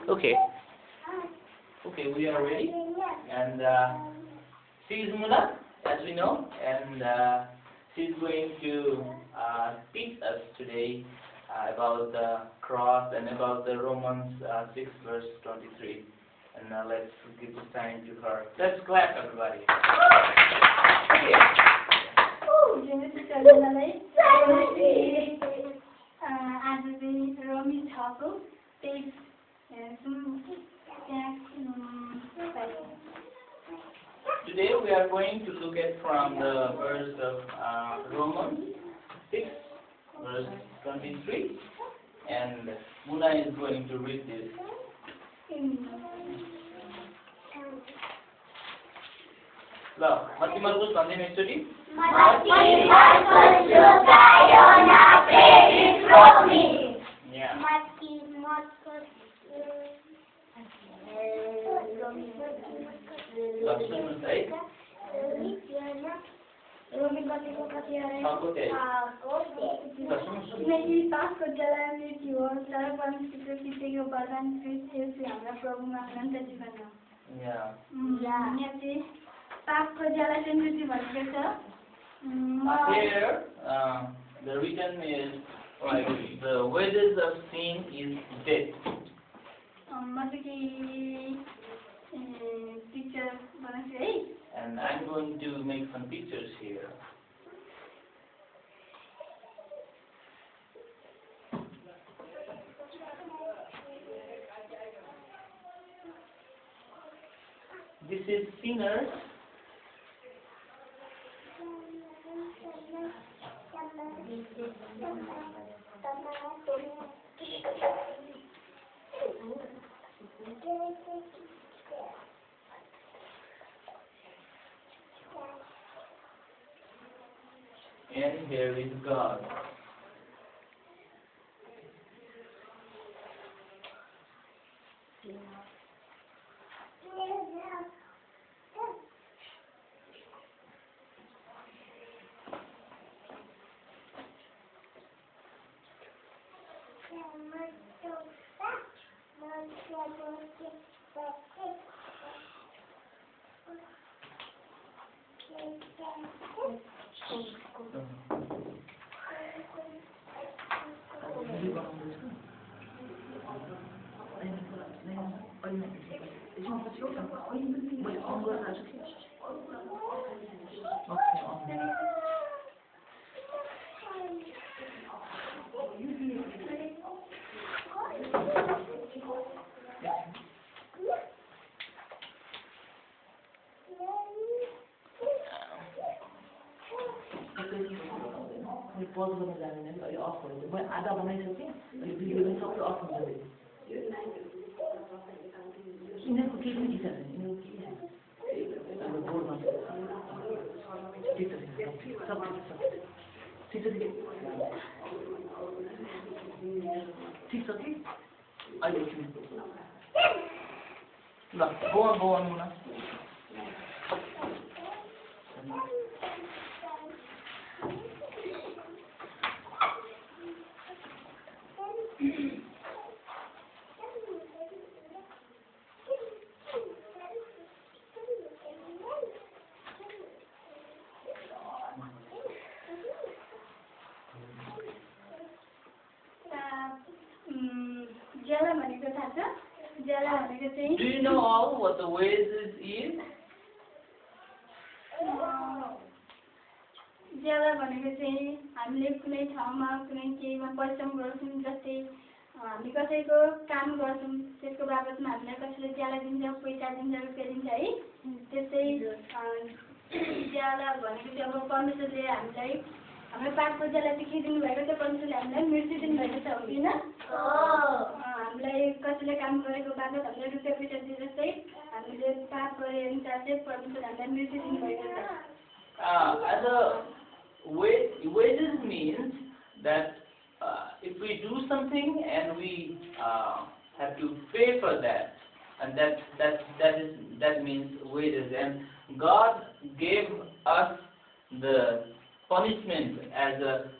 Okay. Okay, we are ready. And she is Muna, as we know, and she's going to teach us today about the cross and about the Romans 6 verse 23. And let's give this time to her. Let's clap, everybody. आज चाहिँ rummy 6 को page Today we are going to look at from the verse of Romans 6 verse 23, and Muna is going to read this. Mati Marcos Pandem एकचोटि Here, the reason is like the wages of sin is death. And I'm going to make some pictures here. This is sinners. And here is God. पज गर्न जानेन अहिले of गर्नु म आधा बनाइसकेँ अनि video पनि सबै अफ हुन्छ यिनीहरूको केही पनि ठिक छैन यिनीहरूको बोर्डमा ठिक छ सब ठिक छ ठिक छ कि अहिले ल go on Muna. Do you know all what the wages is? ज्याला भनेको चाहिँ हामीले कुनै ठाउँमा कुनै केहीमा परिश्रम गर्छौँ, जस्तै हामी कसैको काम गर्छौँ त्यसको बाबतमा हामीलाई कसैले ज्याला दिन्छ, पैसा दिन्छ, रुपियाँ दिन्छ है। त्यस्तै ज्याला भनेको चाहिँ अब परमेश्वरले हामीलाई हाम्रो पापको ज्याला चाहिँ के दिनुभएको छ, परमेश्वरले हामीलाई मृत्यु दिनुभएको छ, हो किन? हामीलाई कसैले काम गरेको बाबत हामीलाई रुपियाँ पैसा दिए जस्तै हामीले पाप गरे अनुसार चाहिँ परमेश्वरले हामीलाई मृत्यु दिनुभएको छ। As a wages means that if we do something and we have to pay for that, and that means wages. And God gave us the punishment as a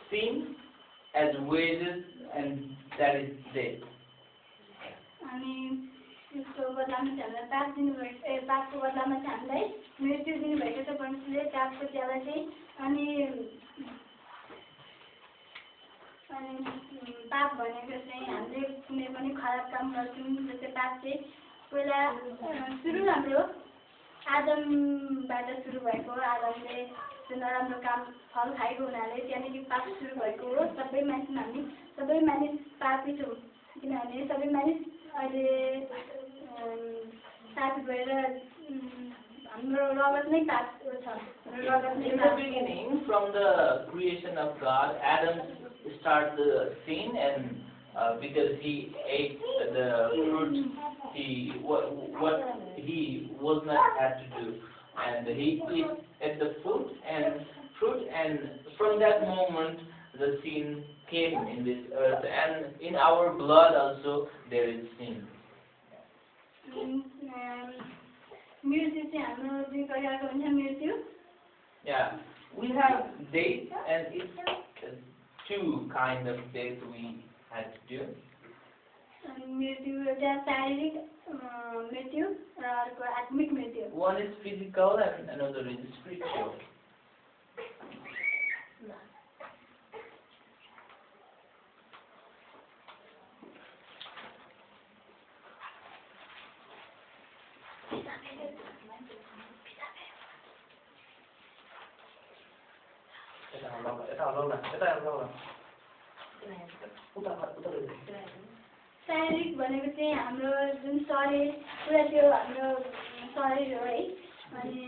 sin, as wages, and that is death. अनि त्यसको बदलामा चाहिँ हामीलाई पाप दिनुभएको पापको बदलामा चाहिँ हामीलाई मृत्यु दिनुभएको छ परमेश्वरले पापको ज्याला चाहिँ अनि पाप भनेको चाहिँ हामीले कुनै पनि खराब काम गर्छौँ जस्तै पाप चाहिँ पहिला सुरु हाम्रो आदमबाट सुरु भएको हो आदमले त्यो नराम्रो काम फल खाएको हुनाले त्यहाँदेखि पाप सुरु भएको हो सबै मानिस पापी छौँ किनभने सबै मानिस अहिले पापी भएर हाम्रो रगत नै पापको छ रगत नै In the beginning, from the creation of God, Adam started the sin, and because he ate the fruit, what he was not had to do, and he ate the fruit, and from that moment the sin came in this earth, and in our blood also there is sin. मृत्यु चाहिँ हाम्रो दुई प्रकारको हुन्छ मृत्यु Yeah, we have death, and it's two kind of death we had to do. मृत्यु एउटा शारीरिक मृत्यु र अर्को आत्मिक मृत्यु One is physical and another is spiritual. शारीरिक भनेको चाहिँ हाम्रो जुन शरीर पुरा त्यो हाम्रो शरीर हो है अनि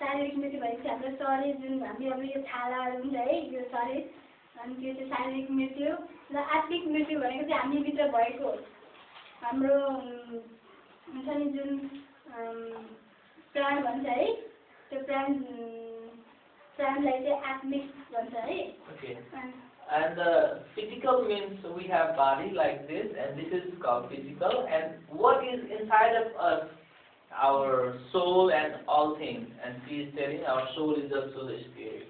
शारीरिक मृत्यु भनेपछि हाम्रो शरीर जुन हामी अब यो छालाहरू हुन्छ है यो शरीर अनि त्यो चाहिँ शारीरिक मृत्यु र आत्मिक मृत्यु भनेको चाहिँ हामीभित्र भएको हाम्रो हुन्छ नि जुन प्राण भन्छ है त्यो प्राणलाई चाहिँ आत्मिक भन्छ है Okay. And physical means we have body like this, and this is called physical. And what is inside of us? Our soul and all things. And she is telling our soul is also the spirit.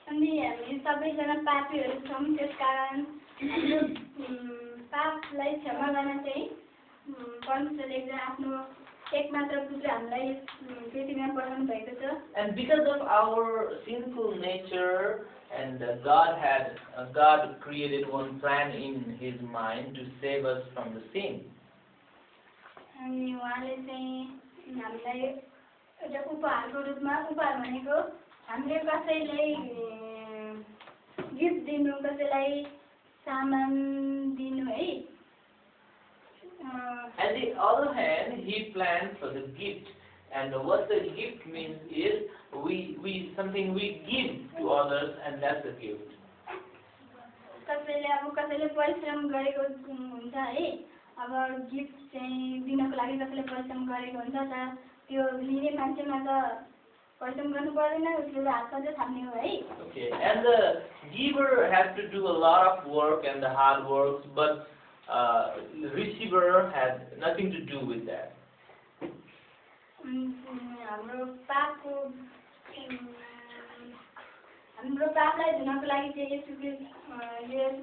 अनि हामी सबैजना पापीहरू छौँ त्यसकारण हाम्रो पापलाई क्षमा गर्न चाहिँ परमेश्वरले एकजना आफ्नो एकमात्र पुत्र हामीलाई पृथ्वीमा पठाउनु भएको छ And because of our sinful nature, and God created one plan in His mind to save us from the sin. अनि उहाँले चाहिँ हामीलाई एउटा उपहारको रूपमा उपहार भनेको हामीले कसैलाई गिफ्ट दिनु कसैलाई सामान दिनु है On the other hand, He planned for the gift, and what the gift means is something we give to others, and that's the gift. कसैले अब कसैले परिश्रम गरेको हुन्छ है अब गिफ्ट चाहिँ दिनको लागि कसैले परिश्रम गरेको हुन्छ तर त्यो लिने मान्छेमा त परिश्रम गर्नु पर्दैन उसले हात मात्रै थाप्ने हो है Okay, and the giver has to do a lot of work and the hard work, but the receiver has nothing to do with that. हाम्रो पापलाई धुनको लागि चाहिँ येशू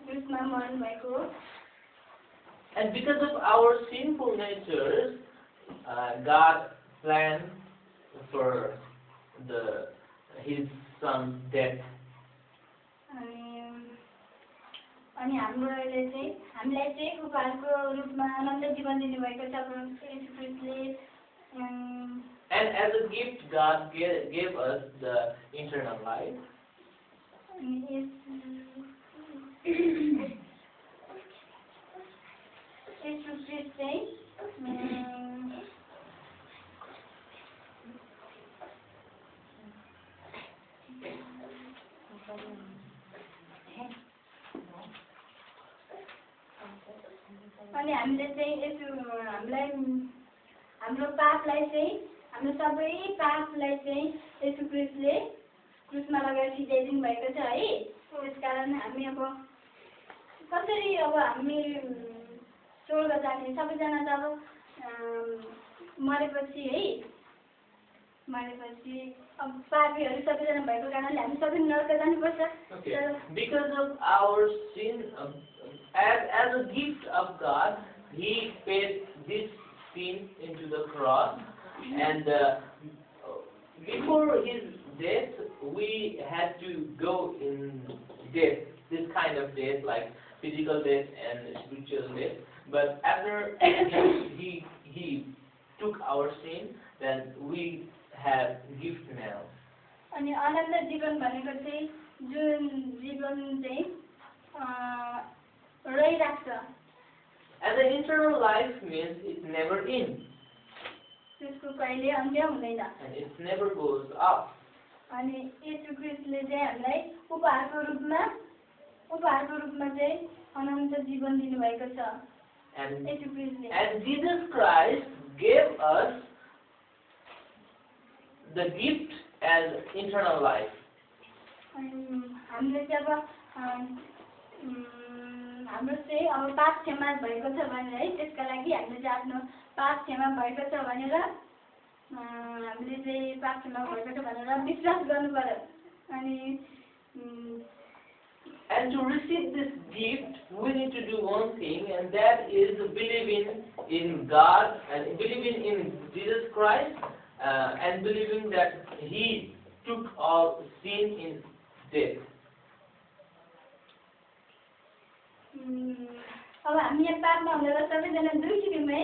क्रिस्टमा मर्नु भएको हो And because of our sinful natures, God planned for His Son's death. अनि हामीलाई चाहिँ उपहारको रूपमा अनन्त जीवन दिनुभएको छ येशू क्रिस्टले And as a gift, God gave us the eternal life. Yeshu Christ चाहिँ अनि हामीले चाहिँ हामीलाई हाम्रो पापलाई चाहिँ हाम्रो सबै पापलाई चाहिँ येशू क्रिस्टले क्रुसमा लगेर सिधाइदिनु भएको छ है त्यसकारण हामी अब कसरी अब हामी स्वर्ग जाने सबैजना त अब मरेपछि है मरेपछि अब पापीहरू सबैजना भएको कारणले हामी सबै नरक जानुपर्छ। Okay. Because of our sin, as a gift of God, He paid this sin into the cross, and before His death, we had to go in death, this kind of death, like physical death and spiritual death. But after He took our sin, then we have gift now. अनि अनन्त जीवन भनेको चाहिँ जुन जीवन चाहिँ रहिराख्छ। And the eternal life means it never ends, त्यसको कहिले अन्त्य हुँदैन। and it never goes up. अनि येशू ख्रीष्टले चाहिँ हामीलाई उपहारको रूपमा चाहिँ अनन्त जीवन दिनुभएको छ। And Yeshu ख्रीष्टले Jesus Christ gave us the gift as eternal life. अनि हामीले चाहिँ अब हाम्रो चाहिँ अब पाप क्षमा भएको छ भनेर है, त्यसका लागि हामीले चाहिँ आफ्नो पाप क्षमा भएको छ भनेर हामीले चाहिँ पाप क्षमा भएको छ भनेर विश्वास गर्नु पर्यो। अनि And to receive this gift, we need to do one thing, and that is believing in God and believing in Jesus Christ, and believing that He took our sin in death. अब हामी यहाँ पापमा हुँदा सबैजना दुखी थियौँ है,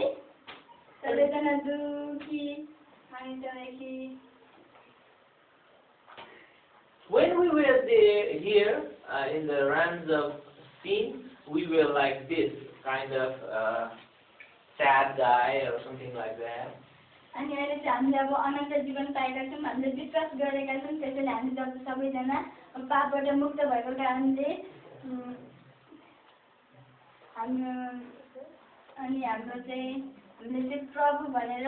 सबैजना दुखी अनि त्यहाँदेखि When we were here in the realms of sin, we were like this, kind of sad guy or something like that. अनि अहिले चाहिँ हामीले अब अनन्त जीवन पाएका छौँ, हामीले विश्वास गरेका छौँ, त्यसैले हामी जब सबैजना अब पापबाट मुक्त भएको कारणले अनि हाम्रो चाहिँ हामीले चाहिँ प्रभु भनेर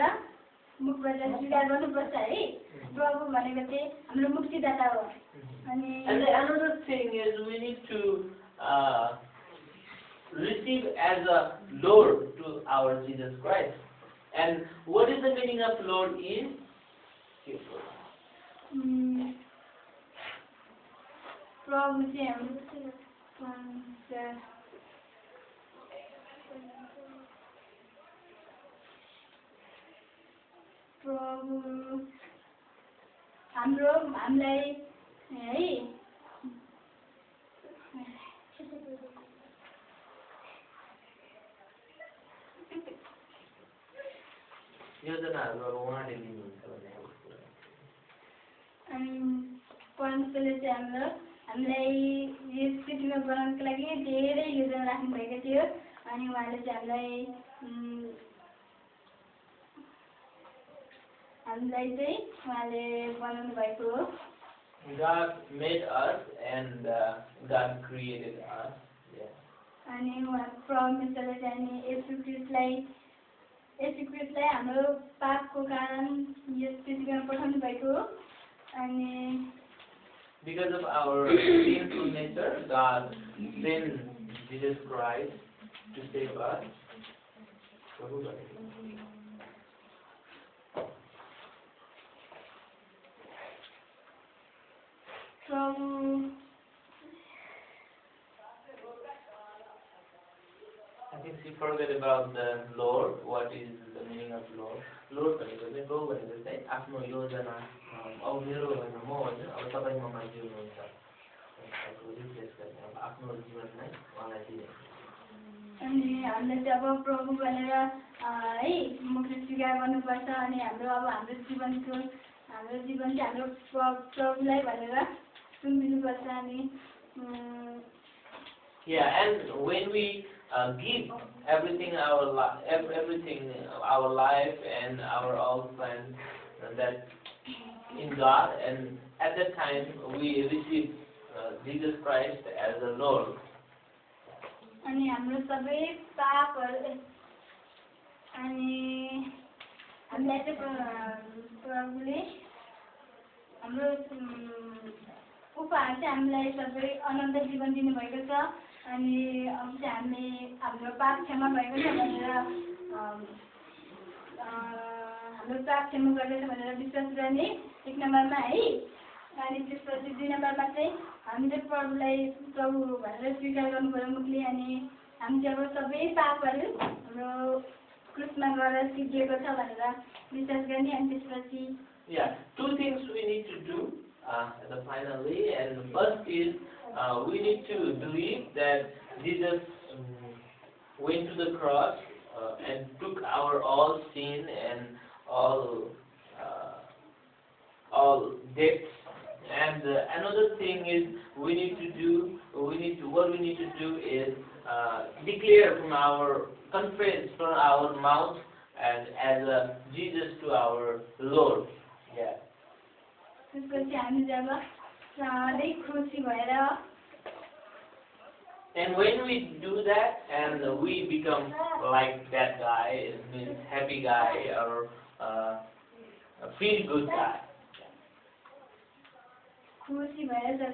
मुखबाट स्वीकार गर्नुपर्छ है। प्रभु भनेको चाहिँ हाम्रो मुक्तिदाता हो। अनि And another thing is we need to receive as a Lord to our Jesus Christ. And what is the meaning of Lord is? प्रभु चाहिँ हाम्रो प्रभु हामीलाई है योजनाहरू अब उहाँले लिनुहुन्छ भने अनि परमेश्वरले चाहिँ हामीलाई यस पृथ्वीमा बनाउनको लागि धेरै योजना राख्नुभएको थियो। अनि उहाँले चाहिँ हामीलाई चाहिँ उहाँले बनाउनु भएको हो। God made us and God created us. अनि परमेश्वरले चाहिँ येशू ख्रीष्टलाई हाम्रो पापको कारण यस पृथ्वीमा पठाउनु भएको हो। अनि Because of our sinful nature, God sent Jesus Christ to save us. I think she forgot about the Lord. What is the meaning of Lord? Lord भनेको चाहिँ गौ भनेको चाहिँ आफ्नो योजना अब मेरो होइन म होइन अब तपाईँ ममा के हुनुहुन्छ रिप्लेस गर्ने अब आफ्नो जीवनलाई उहाँलाई दिने। अनि हामीले चाहिँ अब प्रभु भनेर है मुखले स्वीकार गर्नुपर्छ। अनि हाम्रो जीवन चाहिँ हाम्रो प्रभुलाई भनेर सुनिदिनुपर्छ। अनि Yeah, and when we give everything our life and our all plans that in God, and at that time we receive Jesus Christ as the Lord. अनि हाम्रो सबै पापहरू अनि हामीलाई चाहिँ प्रभुले हाम्रो उपहार चाहिँ हामीलाई सबै अनन्त जीवन दिनुभएको छ। अनि अब चाहिँ हाम्रो पाप क्षमा भएको छ भनेर हाम्रो पाप क्षमा गर्दछ भनेर विश्वास गर्ने 1 नम्बरमा है। अनि त्यसपछि 2 नम्बरमा चाहिँ हामीले प्रभु भनेर स्वीकार गर्नुपर्यो मुखले। अनि हामीले अब सबै पापहरू हाम्रो क्रुसमा गएर सिद्धिएको छ भनेर विश्वास गर्ने। अनि त्यसपछि Yeah, 2 things we need to do finally, and the first is we need to believe that Jesus went to the cross and took our all sin and all debts. And another thing is what we need to do is declare from our confess from our mouth and as Jesus to our Lord. Yeah. त्यसपछि हामी जब सधैँ खुसी भएर And when we do that and we become like that guy, it means happy guy or a feel good guy. खुसी भएर जब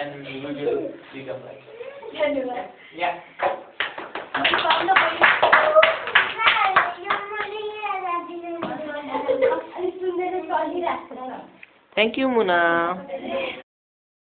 And we will become like that. Yeah. Thank you, Muna.